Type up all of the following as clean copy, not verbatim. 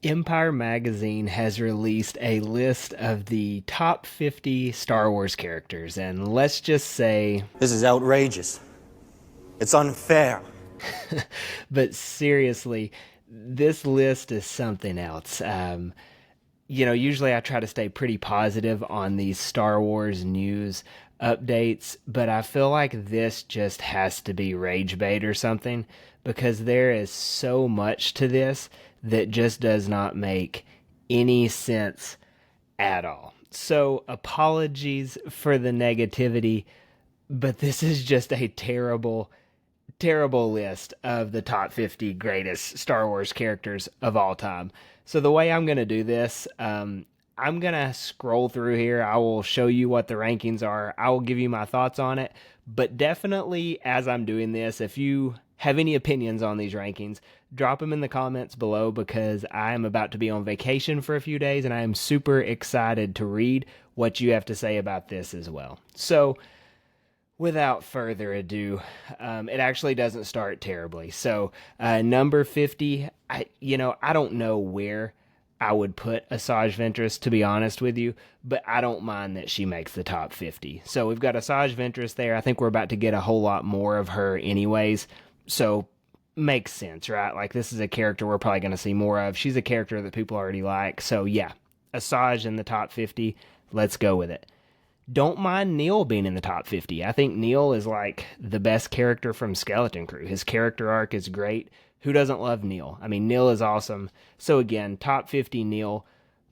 Empire Magazine has released a list of the top 50 Star Wars characters, and let's just say, This is outrageous. It's unfair. but seriously, this list is something else. Usually I try to stay pretty positive on these Star Wars news updates, but I feel like this just has to be rage bait or something because there is so much to this that just does not make any sense at all. So, apologies for the negativity, but this is just a terrible list of the top 50 greatest Star Wars characters of all time. So, the way I'm going to do this, I'm going to scroll through here. I will show you what the rankings are. I will give you my thoughts on it. But definitely, as I'm doing this, if you have any opinions on these rankings, drop them in the comments below because I am about to be on vacation for a few days and I am super excited to read what you have to say about this as well. So, without further ado, it actually doesn't start terribly. So, number 50, I don't know where I would put Asajj Ventress, to be honest with you, but I don't mind that she makes the top 50. So, we've got Asajj Ventress there. I think we're about to get a whole lot more of her anyways. So, makes sense, right? Like, this is a character we're probably going to see more of. She's a character that people already like. So, yeah, Asajj in the top 50. Let's go with it. Don't mind Neil being in the top 50. I think Neil is like the best character from Skeleton Crew. His character arc is great. Who doesn't love Neil? I mean, Neil is awesome. So again, top 50 Neil,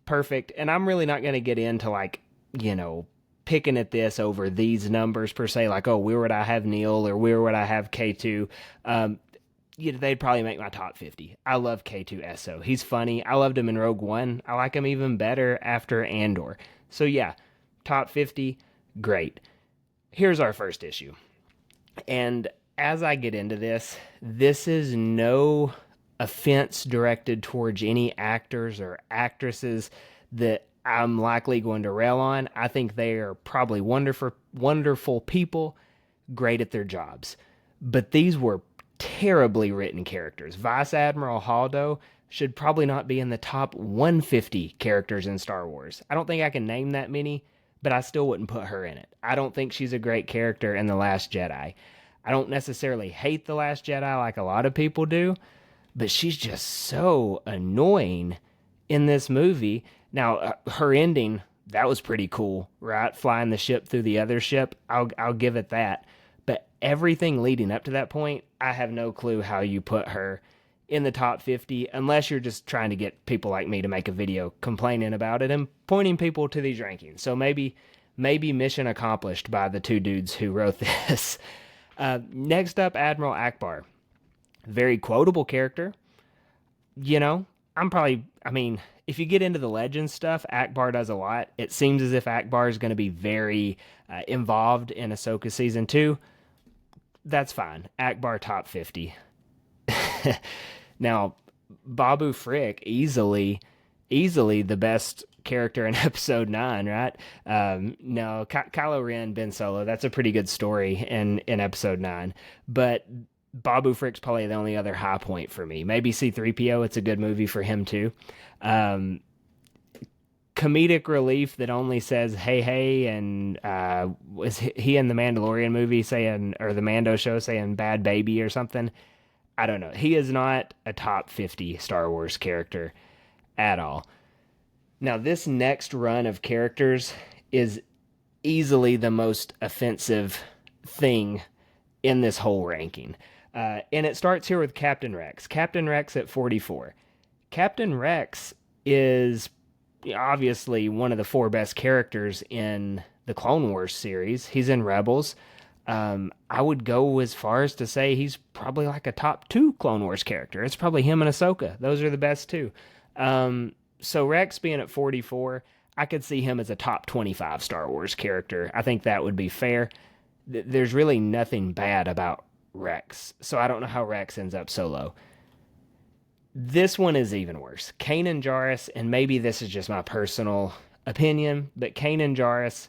perfect. And I'm really not going to get into picking at this over these numbers per se, like, oh, where would I have Neil or where would I have K2? They'd probably make my top 50. I love K2SO. He's funny. I loved him in Rogue One. I like him even better after Andor. So yeah, top 50, great. Here's our first issue. And as I get into this, this is no offense directed towards any actors or actresses that I'm likely going to rail on. I think they are probably wonderful people, great at their jobs. But these were terribly written characters. Vice Admiral Haldo should probably not be in the top 150 characters in Star Wars. I don't think I can name that many, but I still wouldn't put her in it. I don't think she's a great character in The Last Jedi. I don't necessarily hate The Last Jedi like a lot of people do, but she's just so annoying in this movie. Now, her ending, that was pretty cool, right? Flying the ship through the other ship, I'll give it that. But everything leading up to that point, I have no clue how you put her in the top 50 unless you're just trying to get people like me to make a video complaining about it and pointing people to these rankings. So maybe mission accomplished by the two dudes who wrote this. Next up, Admiral Akbar. Very quotable character. If you get into the legend stuff, Akbar does a lot. It seems as if Akbar is going to be very involved in Ahsoka Season 2. That's fine. Akbar top 50. Now, Babu Frick, easily the best character in episode 9, right? No, Kylo Ren, Ben Solo, that's a pretty good story in episode 9. But Babu Frick's probably the only other high point for me. Maybe C-3PO, it's a good movie for him too. Comedic relief that only says hey hey, and was he in the Mandalorian movie saying, or the Mando show saying bad baby or something? I don't know. He is not a top 50 Star Wars character at all. Now, this next run of characters is easily the most offensive thing in this whole ranking. And it starts here with Captain Rex. Captain Rex at 44. Captain Rex is obviously one of the 4 best characters in the Clone Wars series. He's in Rebels. I would go as far as to say he's probably like a top 2 Clone Wars character. It's probably him and Ahsoka. Those are the best 2. So Rex being at 44, I could see him as a top 25 Star Wars character. I think that would be fair. There's really nothing bad about Rex, so I don't know how Rex ends up so low. This one is even worse. Kanan Jarrus, and maybe this is just my personal opinion, but Kanan Jarrus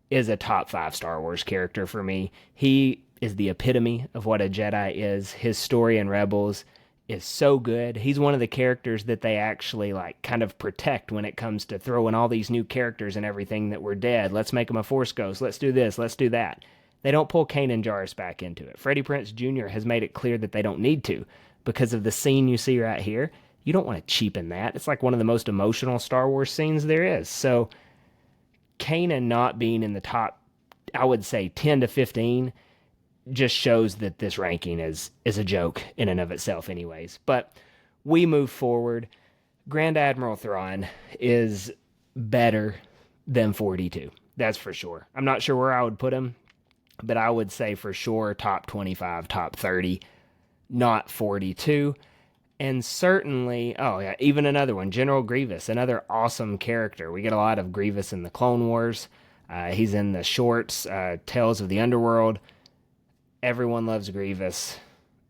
is a top 5 Star Wars character for me. He is the epitome of what a Jedi is. His story in Rebels is so good. He's one of the characters that they actually like kind of protect when it comes to throwing all these new characters and everything that were dead. Let's make him a Force Ghost. Let's do this. Let's do that. They don't pull Kanan Jarrus back into it. Freddie Prinze Jr. has made it clear that they don't need to because of the scene you see right here. You don't want to cheapen that. It's like one of the most emotional Star Wars scenes there is. So Kanan not being in the top, I would say 10 to 15, just shows that this ranking is a joke in and of itself anyways. But we move forward. Grand Admiral Thrawn is better than 42. That's for sure. I'm not sure where I would put him, but I would say for sure top 25, top 30, not 42. And certainly, oh yeah, even another one, General Grievous, another awesome character. We get a lot of Grievous in the Clone Wars. He's in the shorts, Tales of the Underworld. Everyone loves Grievous.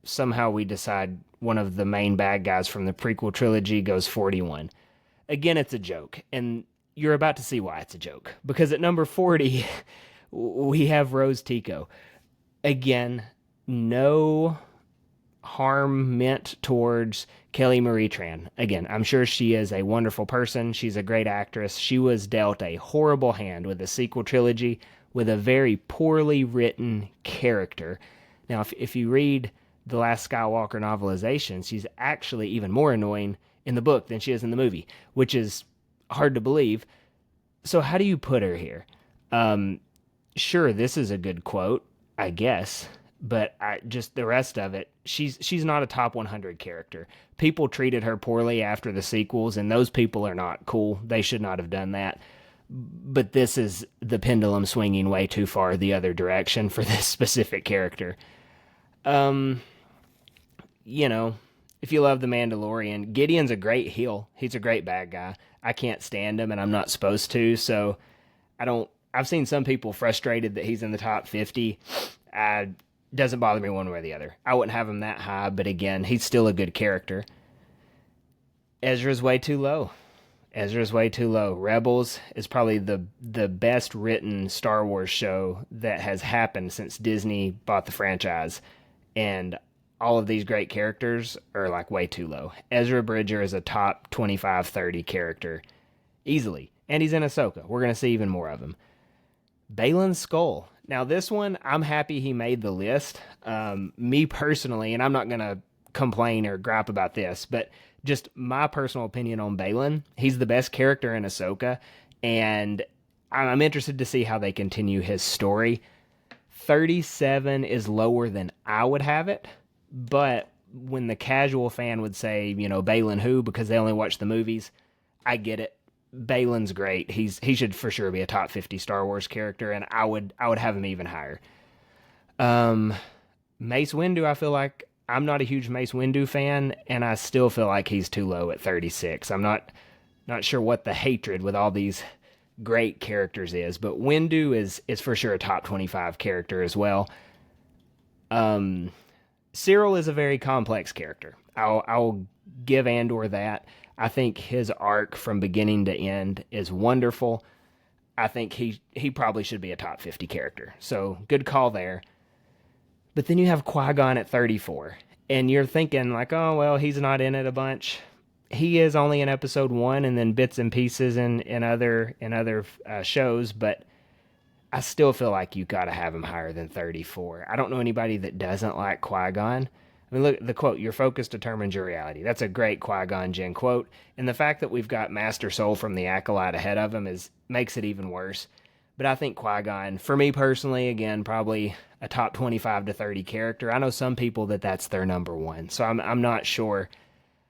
Somehow we decide one of the main bad guys from the prequel trilogy goes 41. Again, it's a joke, and you're about to see why it's a joke. Because at number 40, we have Rose Tico. Again, no harm meant towards Kelly Marie Tran. Again, I'm sure she is a wonderful person. She's a great actress. She was dealt a horrible hand with the sequel trilogy with a very poorly written character. Now, if you read the Last Skywalker novelization, she's actually even more annoying in the book than she is in the movie, which is hard to believe. So how do you put her here? Sure, this is a good quote, I guess, but just the rest of it, she's not a top 100 character. People treated her poorly after the sequels, and those people are not cool. They should not have done that. But this is the pendulum swinging way too far the other direction for this specific character. You know, if you love The Mandalorian, Gideon's a great heel. He's a great bad guy. I can't stand him, and I'm not supposed to, so I've seen some people frustrated that he's in the top 50. Doesn't bother me one way or the other. I wouldn't have him that high, but again, he's still a good character. Ezra's way too low. Rebels is probably the best written Star Wars show that has happened since Disney bought the franchise. And all of these great characters are like way too low. Ezra Bridger is a top 25, 30 character easily. And he's in Ahsoka. We're going to see even more of him. Baylan Skoll. Now this one, I'm happy he made the list. Me personally, and I'm not going to complain or gripe about this, but just my personal opinion on Baylan, he's the best character in Ahsoka, and I'm interested to see how they continue his story. 37 is lower than I would have it, but when the casual fan would say, you know, Baylan who, because they only watch the movies, I get it. Baylan's great. He should for sure be a top 50 Star Wars character, and I would have him even higher. Mace Windu, I feel like I'm not a huge Mace Windu fan, and I still feel like he's too low at 36. I'm not sure what the hatred with all these great characters is, but Windu is for sure a top 25 character as well. Cyril is a very complex character. I'll give Andor that. I think his arc from beginning to end is wonderful. I think he probably should be a top 50 character. So good call there. But then you have Qui-Gon at 34. And you're thinking like, oh, well, he's not in it a bunch. He is only in episode 1 and then bits and pieces in other shows. But I still feel like you got to have him higher than 34. I don't know anybody that doesn't like Qui-Gon. I mean, look, the quote, your focus determines your reality. That's a great Qui-Gon Jinn quote. And the fact that we've got Master Soul from the Acolyte ahead of him makes it even worse. But I think Qui-Gon, for me personally, again, probably a top 25 to 30 character. I know some people that's their number one. So I'm not sure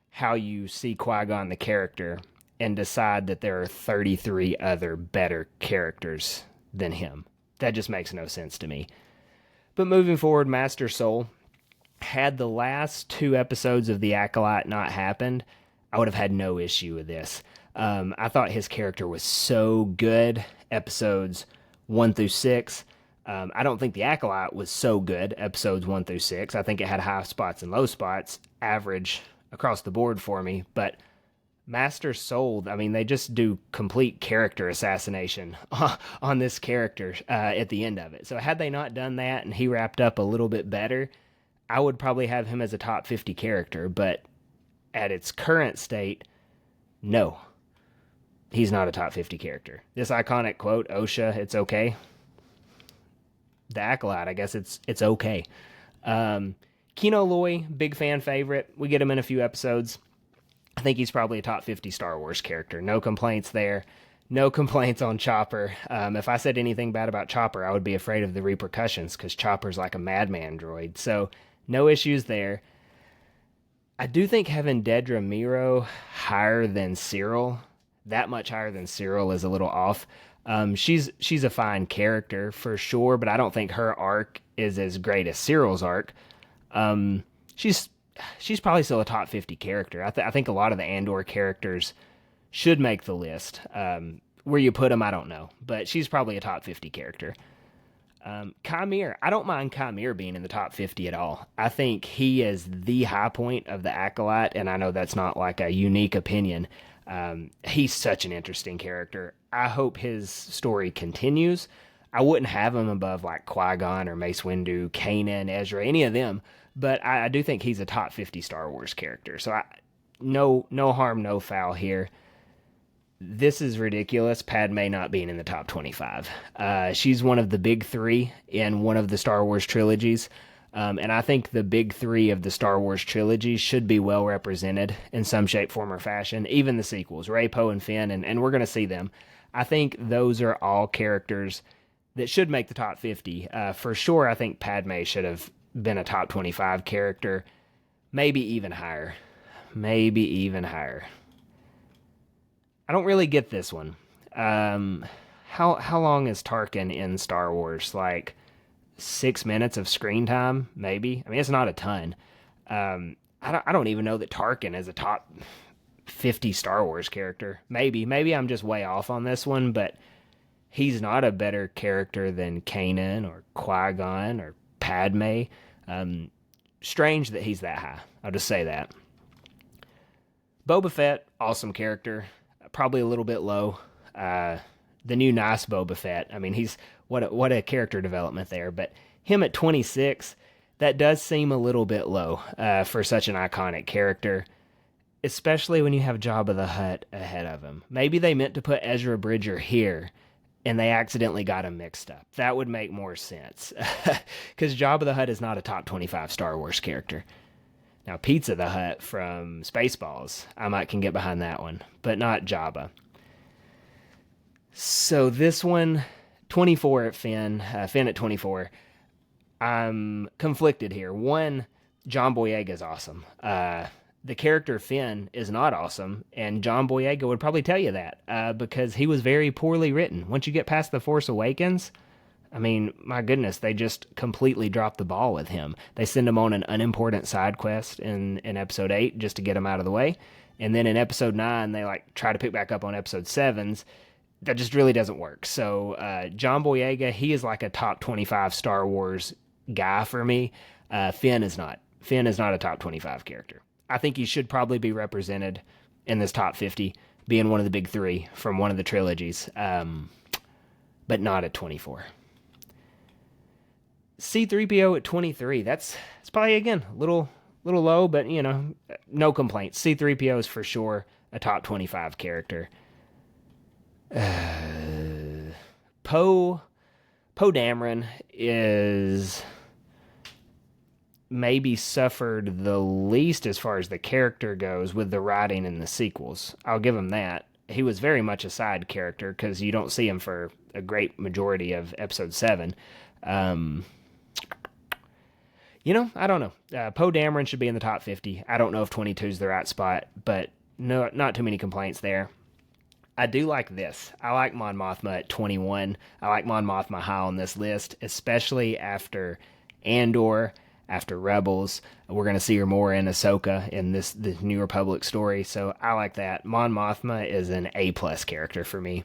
how you see Qui-Gon the character and decide that there are 33 other better characters than him. That just makes no sense to me. But moving forward, Master Soul, had the last 2 episodes of The Acolyte not happened, I would have had no issue with this. I thought his character was so good, episodes 1 through 6. I don't think The Acolyte was so good, episodes 1 through 6. I think it had high spots and low spots, average across the board for me. But Master Soul, I mean, they just do complete character assassination on this character at the end of it. So had they not done that and he wrapped up a little bit better, I would probably have him as a top 50 character, but at its current state, no, he's not a top 50 character. This iconic quote, OSHA, it's okay. The Acolyte, I guess it's okay. Kino Loy, big fan favorite. We get him in a few episodes. I think he's probably a top 50 Star Wars character. No complaints there. No complaints on Chopper. If I said anything bad about Chopper, I would be afraid of the repercussions because Chopper's like a madman droid. So no issues there. I do think having Dedra Miro higher than Cyril, that much higher than Cyril, is a little off. She's a fine character for sure, but I don't think her arc is as great as Cyril's arc. Um, she's she's probably still a top 50 character. I think a lot of the Andor characters should make the list. Where you put them, I don't know, but she's probably a top 50 character. Kymir, I don't mind Kymir being in the top 50 at all. I think he is the high point of the Acolyte, and I know that's not like a unique opinion. He's such an interesting character. I hope his story continues. I wouldn't have him above like Qui-Gon or Mace Windu, Kanan, Ezra, any of them, but I do think he's a top 50 Star Wars character. So no harm, no foul here. This is ridiculous. Padme not being in the top 25. She's one of the big three in one of the Star Wars trilogies. And I think the big three of the Star Wars trilogy should be well represented in some shape, form, or fashion. Even the sequels, Rey, Poe, and Finn, and we're going to see them. I think those are all characters that should make the top 50. For sure, I think Padme should have been a top 25 character. Maybe even higher. Maybe even higher. I don't really get this one. How long is Tarkin in Star Wars? Like 6 minutes of screen time, maybe. I mean, it's not a ton. I don't even know that Tarkin is a top 50 Star Wars character. Maybe I'm just way off on this one, but he's not a better character than Kanan or Qui-Gon or Padme. Strange that he's that high. I'll just say that. Boba Fett, awesome character. Probably a little bit low. The new nice Boba Fett. I mean, he's what a character development there. But him at 26, that does seem a little bit low for such an iconic character, especially when you have Jabba the Hutt ahead of him. Maybe they meant to put Ezra Bridger here, and they accidentally got him mixed up. That would make more sense, because Jabba the Hutt is not a top 25 Star Wars character. Now, Pizza the Hutt from Spaceballs, I might can get behind that one, but not Jabba. So this one, 24 at Finn, Finn at 24. I'm conflicted here. One, John Boyega is awesome. The character Finn is not awesome, and John Boyega would probably tell you that because he was very poorly written. Once you get past The Force Awakens, I mean, my goodness, they just completely dropped the ball with him. They send him on an unimportant side quest in episode 8 just to get him out of the way. And then in episode 9, they like try to pick back up on episode 7's. That just really doesn't work. So John Boyega, he is like a top 25 Star Wars guy for me. Finn is not. Finn is not a top 25 character. I think he should probably be represented in this top 50, being one of the big three from one of the trilogies, but not at 24. C-3PO at 23. That's probably, again, a little low, but, you know, no complaints. C-3PO is for sure a top 25 character. Poe Dameron is maybe suffered the least as far as the character goes with the writing in the sequels. I'll give him that. He was very much a side character because you don't see him for a great majority of episode 7. You know, I don't know. Poe Dameron should be in the top 50. I don't know if 22 is the right spot, but no, not too many complaints there. I do like this. I like Mon Mothma at 21. I like Mon Mothma high on this list, especially after Andor, after Rebels. We're going to see her more in Ahsoka in the New Republic story, so I like that. Mon Mothma is an A-plus character for me.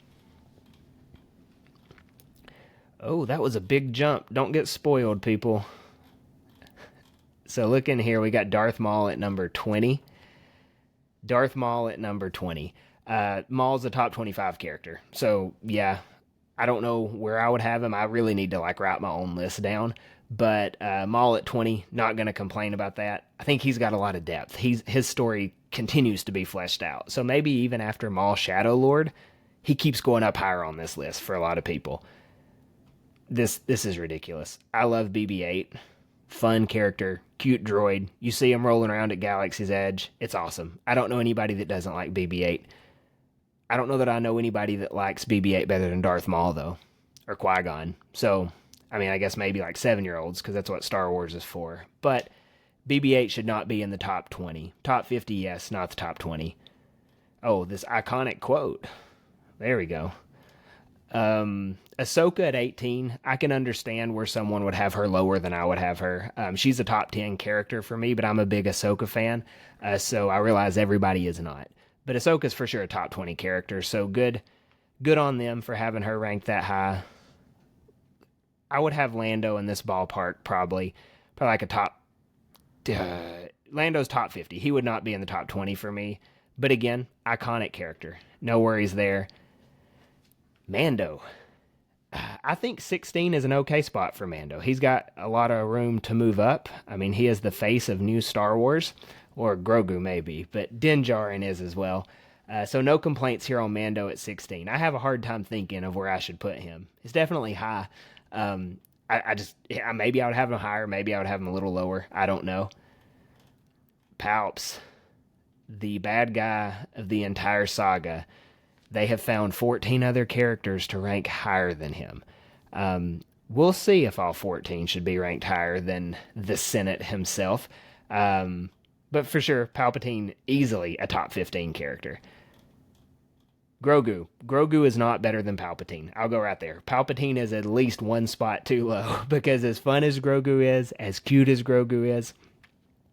Oh, that was a big jump. Don't get spoiled, people. So look in here, we got Darth Maul at number 20. Darth Maul at number 20. Maul's a top 25 character. So, yeah, I don't know where I would have him. I really need to, like, write my own list down. But Maul at 20, not going to complain about that. I think he's got a lot of depth. His story continues to be fleshed out. So maybe even after Maul Shadow Lord, he keeps going up higher on this list for a lot of people. This is ridiculous. I love BB-8. Fun character, cute droid. You see him rolling around at Galaxy's Edge. It's awesome. I don't know anybody that doesn't like BB-8. I don't know that I know anybody that likes BB-8 better than Darth Maul, though, or Qui-Gon. So, I mean, I guess maybe like 7-year-olds, because that's what Star Wars is for. But BB-8 should not be in the top 20. Top 50, yes, not the top 20. Oh, this iconic quote. There we go. Ahsoka at 18, I can understand where someone would have her lower than I would have her. She's a top 10 character for me, but I'm a big Ahsoka fan, so I realize everybody is not. But Ahsoka's for sure a top 20 character, so good on them for having her ranked that high. I would have Lando in this ballpark probably like a top. Lando's top 50. He would not be in the top 20 for me. But again, iconic character. No worries there. Mando. I think 16 is an okay spot for Mando. He's got a lot of room to move up. I mean, he is the face of new Star Wars, or Grogu maybe, but Din Djarin is as well. So no complaints here on Mando at 16. I have a hard time thinking of where I should put him. It's definitely high. Maybe I would have him higher. Maybe I would have him a little lower. I don't know. Palps, the bad guy of the entire saga. They have found 14 other characters to rank higher than him. We'll see if all 14 should be ranked higher than the Senate himself. But for sure, Palpatine, easily a top 15 character. Grogu. Grogu is not better than Palpatine. I'll go right there. Palpatine is at least one spot too low, because as fun as Grogu is, as cute as Grogu is,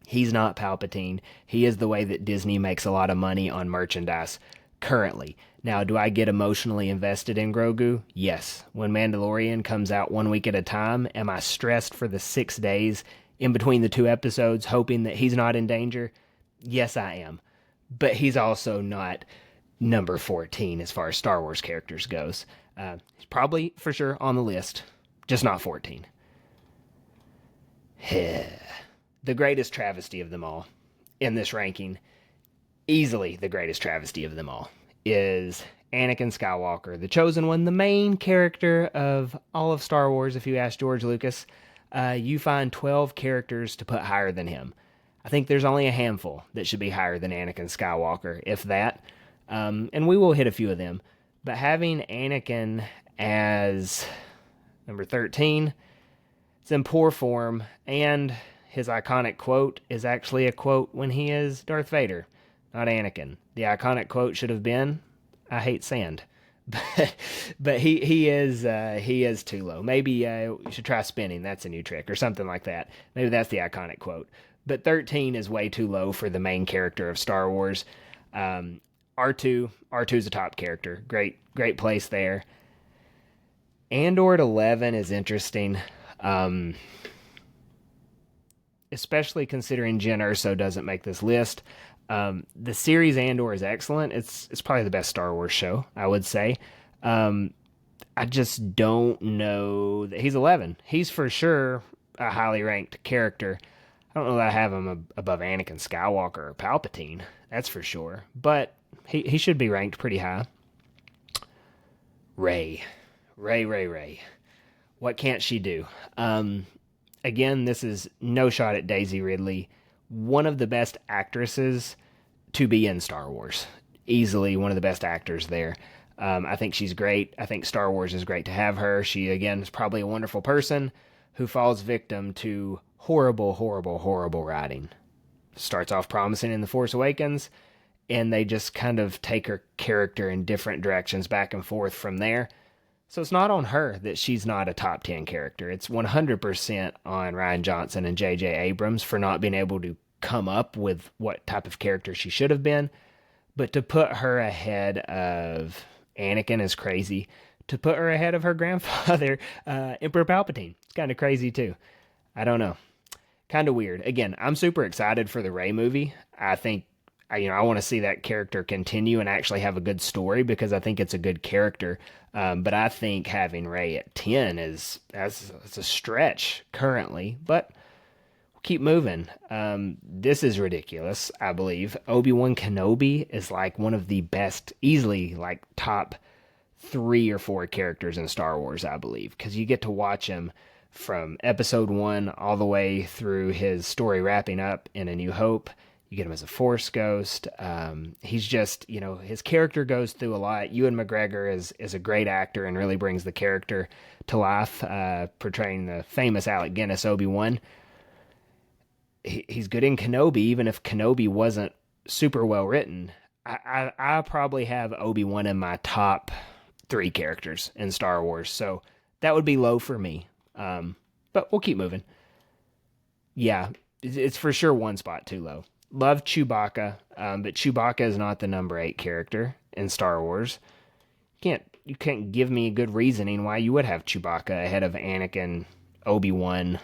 he's not Palpatine. He is the way that Disney makes a lot of money on merchandise currently. Now, do I get emotionally invested in Grogu? Yes. When Mandalorian comes out 1 week at a time, am I stressed for the 6 days in between the 2 episodes, hoping that he's not in danger? Yes, I am. But he's also not number 14 as far as Star Wars characters goes. He's probably, for sure, on the list, just not 14. The greatest travesty of them all in this ranking, easily the greatest travesty of them all, is Anakin Skywalker, the chosen one, the main character of all of Star Wars. If you ask George Lucas, you find 12 characters to put higher than him. I think there's only a handful that should be higher than Anakin Skywalker, if that. And we will hit a few of them. But having Anakin as number 13, it's in poor form, and his iconic quote is actually a quote when he is Darth Vader, not Anakin. The iconic quote should have been, "I hate sand." But he is too low. Maybe you should try spinning. That's a new trick, or something like that. Maybe that's the iconic quote. But 13 is way too low for the main character of Star Wars. R2's a top character. Great place there. Andor at 11 is interesting. Especially considering Jen Erso doesn't make this list. The series Andor is excellent. It's probably the best Star Wars show, I would say. I just don't know that he's 11. He's for sure a highly ranked character. I don't know that I have him above Anakin Skywalker or Palpatine. That's for sure. But he should be ranked pretty high. Rey. What can't she do? Again, this is no shot at Daisy Ridley. One of the best actresses to be in Star Wars. Easily one of the best actors there. I think she's great. I think Star Wars is great to have her. She, again, is probably a wonderful person who falls victim to horrible writing. Starts off promising in The Force Awakens, and they just kind of take her character in different directions back and forth from there. So it's not on her that she's not a top 10 character. It's 100% on Rian Johnson and J.J. Abrams for not being able to come up with what type of character she should have been. But to put her ahead of Anakin is crazy. To put her ahead of her grandfather, Emperor Palpatine, it's kind of crazy too. I don't know. Kind of weird. Again, I'm super excited for the Rey movie. I think I want to see that character continue and actually have a good story because I think it's a good character. But I think having Ray at 10 is a stretch currently, but we'll keep moving. This is ridiculous, I believe. Obi-Wan Kenobi is like one of the best, easily like top 3 or 4 characters in Star Wars, I believe, because you get to watch him from episode 1 all the way through his story wrapping up in A New Hope. You get him as a Force ghost. He's just, his character goes through a lot. Ewan McGregor is a great actor and really brings the character to life, portraying the famous Alec Guinness Obi-Wan. He's good in Kenobi, even if Kenobi wasn't super well written. I probably have Obi-Wan in my top 3 characters in Star Wars, so that would be low for me. But we'll keep moving. Yeah, it's for sure one spot too low. Love Chewbacca, but Chewbacca is not the number 8 character in Star Wars. You can't give me a good reasoning why you would have Chewbacca ahead of Anakin, Obi-Wan.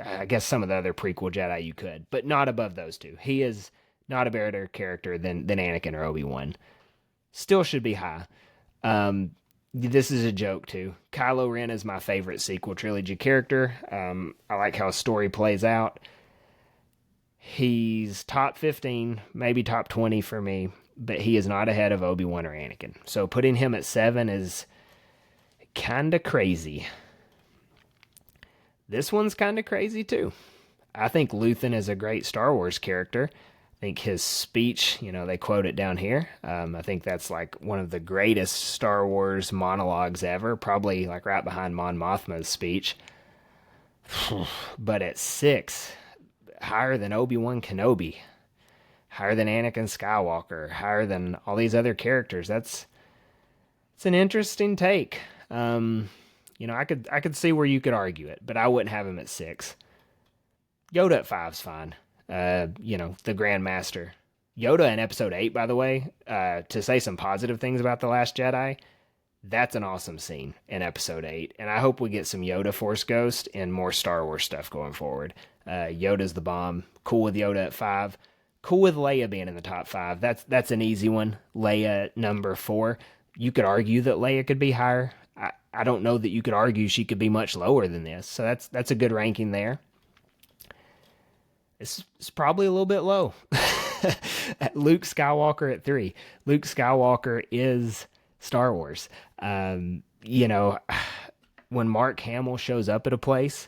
I guess some of the other prequel Jedi you could, but not above those two. He is not a better character than Anakin or Obi-Wan. Still should be high. This is a joke too. Kylo Ren is my favorite sequel trilogy character. I like how his story plays out. He's top 15, maybe top 20 for me, but he is not ahead of Obi-Wan or Anakin. So putting him at 7 is kind of crazy. This one's kind of crazy too. I think Luthen is a great Star Wars character. I think his speech, they quote it down here. I think that's like one of the greatest Star Wars monologues ever, probably like right behind Mon Mothma's speech. But at 6, higher than Obi-Wan Kenobi, higher than Anakin Skywalker, higher than all these other characters. It's an interesting take. I could see where you could argue it, but I wouldn't have him at 6. Yoda at 5's fine. The Grand Master. Yoda in Episode 8, by the way, to say some positive things about The Last Jedi, that's an awesome scene in Episode 8, and I hope we get some Yoda Force Ghost and more Star Wars stuff going forward. Yoda's the bomb. Cool with Yoda at 5. Cool with Leia being in the top 5. That's an easy one. Leia at number 4. You could argue that Leia could be higher. I don't know that you could argue she could be much lower than this, so that's a good ranking there. It's probably a little bit low. Luke Skywalker at 3. Luke Skywalker is Star Wars. When Mark Hamill shows up at a place,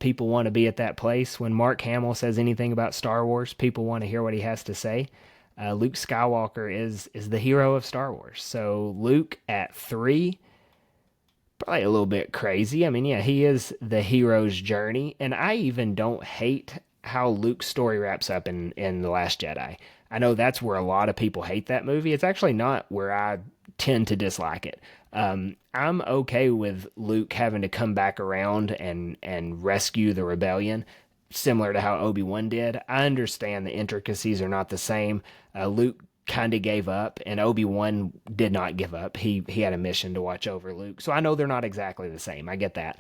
people want to be at that place. When Mark Hamill says anything about Star Wars, people want to hear what he has to say. Luke Skywalker is the hero of Star Wars. So Luke at 3, probably a little bit crazy. I mean, yeah, he is the hero's journey, and I even don't hate how Luke's story wraps up in The Last Jedi. I know that's where a lot of people hate that movie. It's actually not where I tend to dislike it. I'm okay with Luke having to come back around and rescue the rebellion, similar to how Obi-Wan did. I understand the intricacies are not the same. Luke kind of gave up, and Obi-Wan did not give up. He had a mission to watch over Luke. So I know they're not exactly the same. I get that.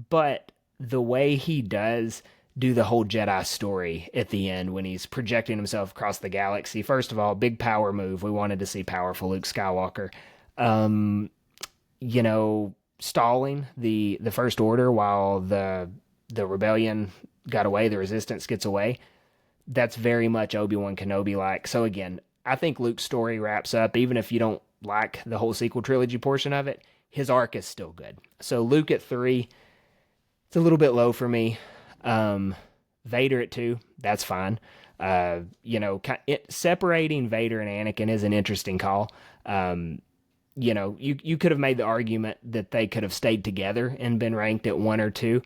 But the way he does do the whole Jedi story at the end when he's projecting himself across the galaxy. First of all, big power move. We wanted to see powerful Luke Skywalker. Stalling the First Order while the rebellion got away, the resistance gets away. That's very much Obi-Wan Kenobi like. So again, I think Luke's story wraps up, even if you don't like the whole sequel trilogy portion of it, his arc is still good. So Luke at 3, it's a little bit low for me. Vader at 2, that's fine. Separating Vader and Anakin is an interesting call. You could have made the argument that they could have stayed together and been ranked at 1 or 2.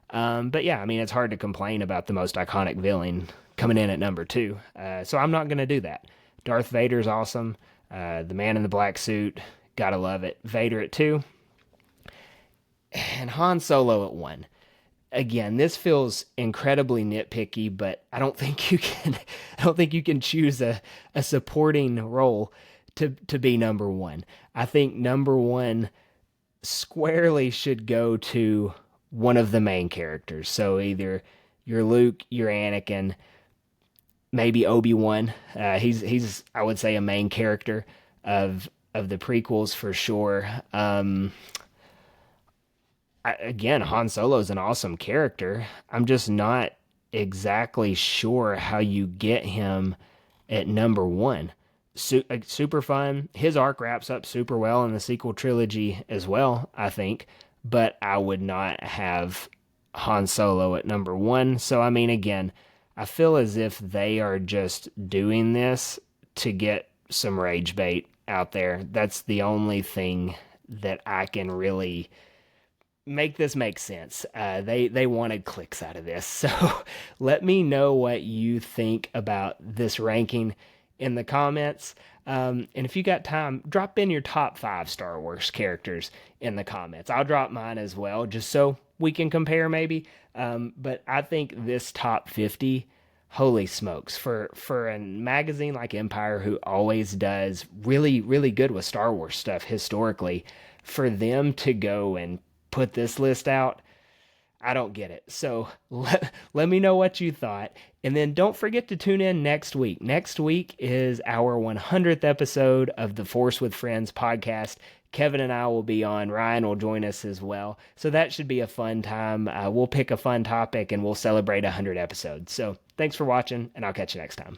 But yeah, I mean, it's hard to complain about the most iconic villain coming in at number 2. So I'm not going to do that. Darth Vader's awesome. The man in the black suit, gotta love it. Vader at 2. And Han Solo at 1. Again, this feels incredibly nitpicky, but I don't think you can choose a supporting role to be number 1. I think number 1 squarely should go to one of the main characters. So either you're Luke, you're Anakin. maybe Obi-Wan. He's I would say a main character of the prequels for sure. Again, Han Solo is an awesome character. I'm just not exactly sure how you get him at number one. Super fun. His arc wraps up super well in the sequel trilogy as well, I think. But I would not have Han Solo at number one. So, I mean, again, I feel as if they are just doing this to get some rage bait out there. That's the only thing that I can really make this make sense. They wanted clicks out of this, so let me know what you think about this ranking in the comments. And if you got time, drop in your top 5 Star Wars characters in the comments. I'll drop mine as well, just so we can compare maybe. But I think this top 50, holy smokes, for a magazine like Empire, who always does really good with Star Wars stuff historically, for them to go and put this list out, I don't get it. So let me know what you thought. And then don't forget to tune in next week. Next week is our 100th episode of the Force with Friends podcast. Kevin and I will be on. Ryan will join us as well. So that should be a fun time. We'll pick a fun topic and we'll celebrate 100 episodes. So thanks for watching, and I'll catch you next time.